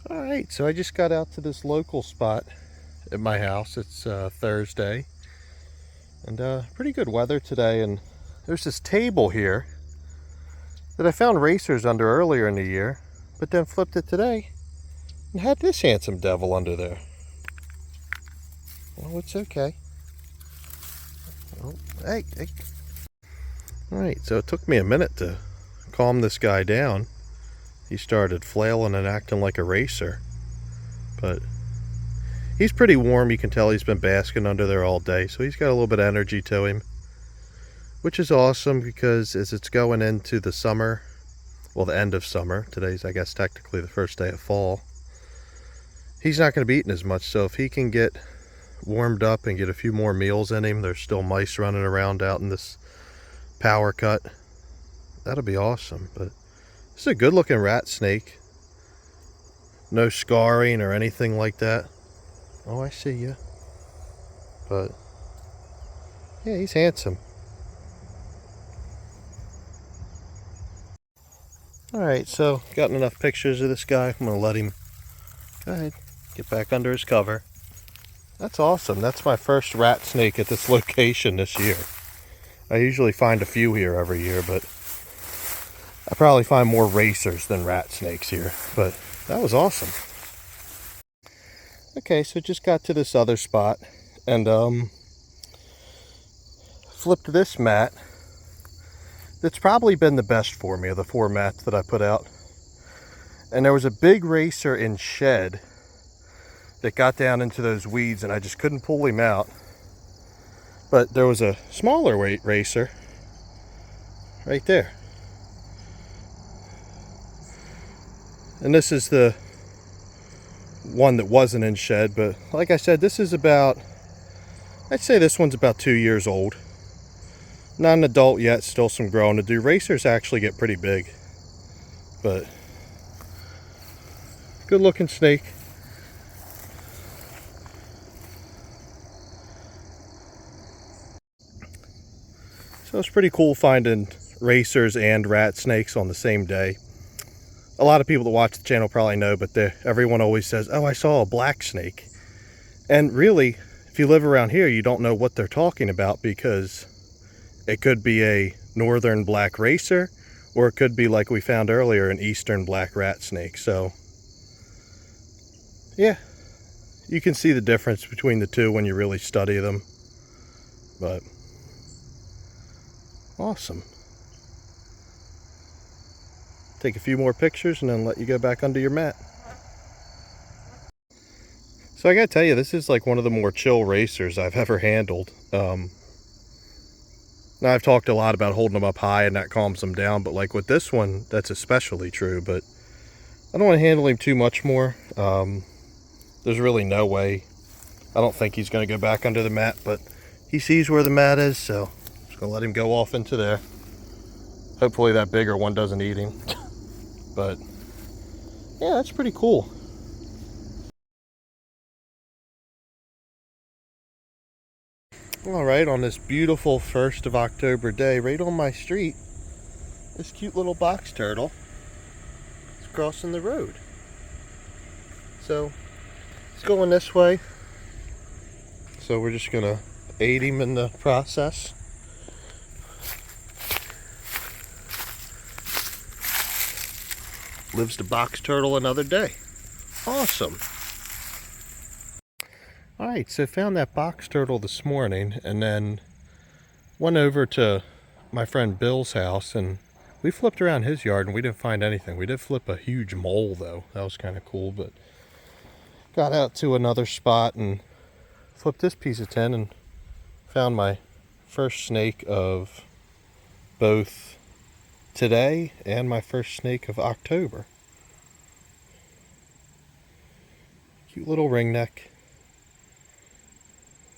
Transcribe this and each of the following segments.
Alright, so I just got out to this local spot at my house. It's Thursday, and pretty good weather today. And there's this table here that I found racers under earlier in the year, but then flipped it today and had this handsome devil under there. Oh, it's okay. Oh, hey. Alright, so it took me a minute to calm this guy down. He started flailing and acting like a racer, but he's pretty warm. You can tell he's been basking under there all day, so he's got a little bit of energy to him, which is awesome because as it's going into the summer, well, the end of summer, today's, I guess, technically the first day of fall, he's not going to be eating as much. So if he can get warmed up and get a few more meals in him, there's still mice running around out in this power cut, that'll be awesome. But this is a good looking rat snake. No scarring or anything like that. Oh, I see you. But yeah, he's handsome. Alright, so gotten enough pictures of this guy. I'm gonna let him go ahead, get back under his cover. That's awesome. That's my first rat snake at this location this year. I usually find a few here every year, but I probably find more racers than rat snakes here. But that was awesome. Okay, so just got to this other spot and flipped this mat. That's probably been the best for me of the 4 mats that I put out. And there was a big racer in shed that got down into those weeds and I just couldn't pull him out. But there was a smaller weight racer right there. And this is the one that wasn't in shed, but like I said, this is about, I'd say this one's about 2 years old. Not an adult yet, still some growing to do. Racers actually get pretty big, but good looking snake. So it's pretty cool finding racers and rat snakes on the same day. A lot of people that watch the channel probably know, but everyone always says, oh, I saw a black snake. And really, if you live around here, you don't know what they're talking about, because it could be a northern black racer, or it could be, like we found earlier, an eastern black rat snake. So yeah, you can see the difference between the two when you really study them. But awesome. Take a few more pictures and then let you go back under your mat. So I gotta tell you, this is like one of the more chill racers I've ever handled. Now I've talked a lot about holding them up high and that calms them down, but like with this one, that's especially true. But I don't want to handle him too much more. There's really no way. I don't think he's going to go back under the mat, but he sees where the mat is, so I'm just going to let him go off into there. Hopefully that bigger one doesn't eat him. But yeah, that's pretty cool. All right, on this beautiful 1st of October day, right on my street, this cute little box turtle is crossing the road. So it's going this way. So we're just gonna aid him in the process. Lives the box turtle another day. Awesome. Alright, so found that box turtle this morning and then went over to my friend Bill's house and we flipped around his yard and we didn't find anything. We did flip a huge mole though. That was kind of cool, but got out to another spot and flipped this piece of tin and found my first snake of both today and my first snake of October. Cute little ringneck.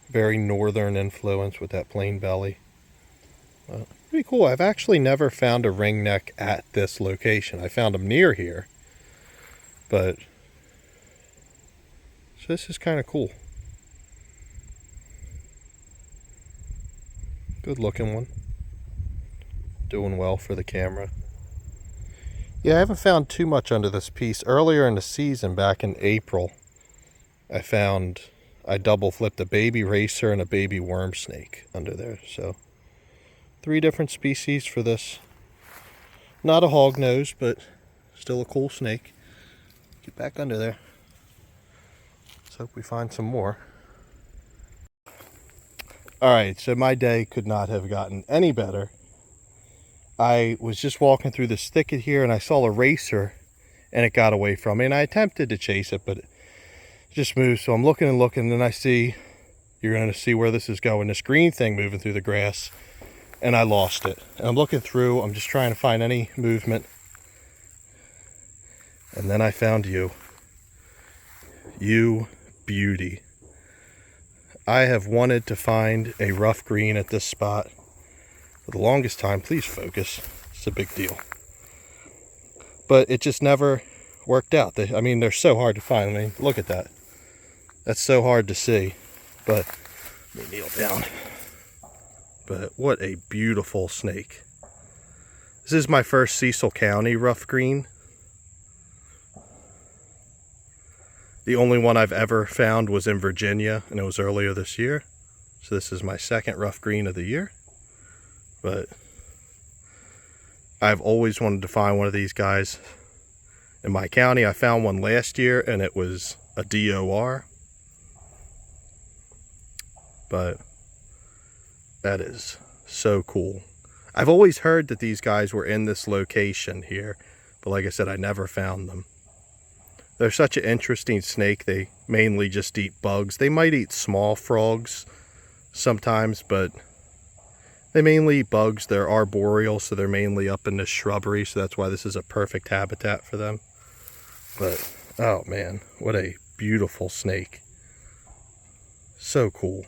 Very northern influence with that plain belly. Pretty cool. I've actually never found a ringneck at this location. I found them near here, but so this is kind of cool. Good looking one. Doing well for the camera. Yeah, I haven't found too much under this piece. Earlier in the season, back in April, I double flipped a baby racer and a baby worm snake under there. So 3 different species for this. Not a hognose, but still a cool snake. Get back under there. Let's hope we find some more. Alright, so my day could not have gotten any better. I was just walking through this thicket here and I saw a racer and it got away from me. And I attempted to chase it, but it just moved. So I'm looking and looking, and then I see, you're going to see where this is going, this green thing moving through the grass. And I lost it. And I'm looking through, I'm just trying to find any movement. And then I found you. You beauty. I have wanted to find a rough green at this spot for the longest time. Please focus. It's a big deal. But it just never worked out. I mean, they're so hard to find. I mean, look at that. That's so hard to see. But let me kneel down. But what a beautiful snake. This is my first Cecil County rough green. The only one I've ever found was in Virginia, and it was earlier this year. So this is my second rough green of the year. But I've always wanted to find one of these guys in my county. I found one last year, and it was a DOR. But that is so cool. I've always heard that these guys were in this location here, but like I said, I never found them. They're such an interesting snake. They mainly just eat bugs. They might eat small frogs sometimes, but they mainly eat bugs. They're arboreal, so they're mainly up in the shrubbery, so that's why this is a perfect habitat for them. But, oh man, what a beautiful snake. So cool.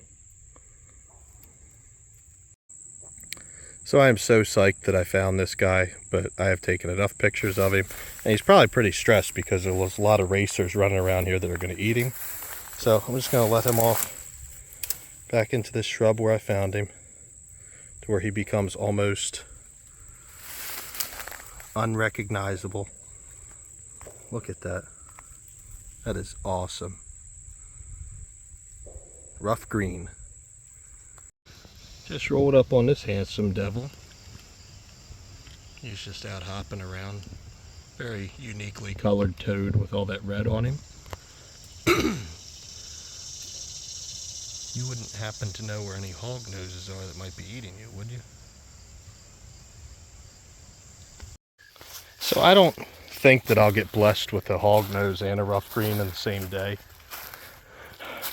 So I am so psyched that I found this guy, but I have taken enough pictures of him. And he's probably pretty stressed because there was a lot of racers running around here that are going to eat him. So I'm just going to let him off back into this shrub where I found him, to where he becomes almost unrecognizable. Look at that. That is awesome. Rough green. Just rolled up on this handsome devil. He's just out hopping around. Very uniquely colored toad with all that red on him. You wouldn't happen to know where any hog noses are that might be eating you, would you? So I don't think that I'll get blessed with a hog nose and a rough green in the same day.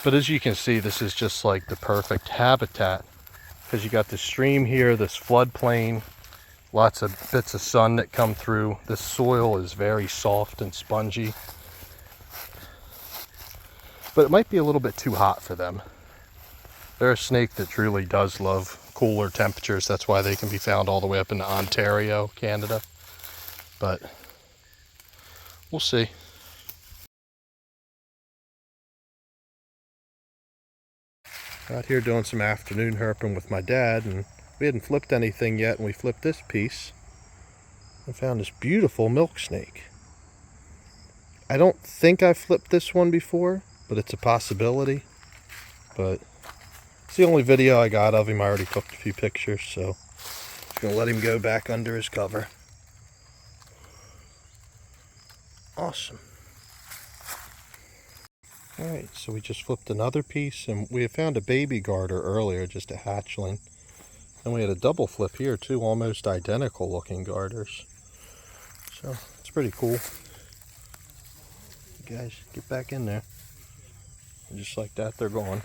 But as you can see, this is just like the perfect habitat. Because you got this stream here, this floodplain, lots of bits of sun that come through. This soil is very soft and spongy. But it might be a little bit too hot for them. They're a snake that truly does love cooler temperatures. That's why they can be found all the way up in Ontario, Canada. But we'll see. Out here doing some afternoon herping with my dad, and we hadn't flipped anything yet, and we flipped this piece and found this beautiful milk snake. I don't think I flipped this one before, but it's a possibility. But it's the only video I got of him. I already took a few pictures, so I'm just gonna let him go back under his cover. Awesome. Alright, so we just flipped another piece, and we had found a baby garter earlier, just a hatchling. And we had a double flip here too, almost identical looking garters. So, it's pretty cool. You guys, get back in there. And just like that, they're gone.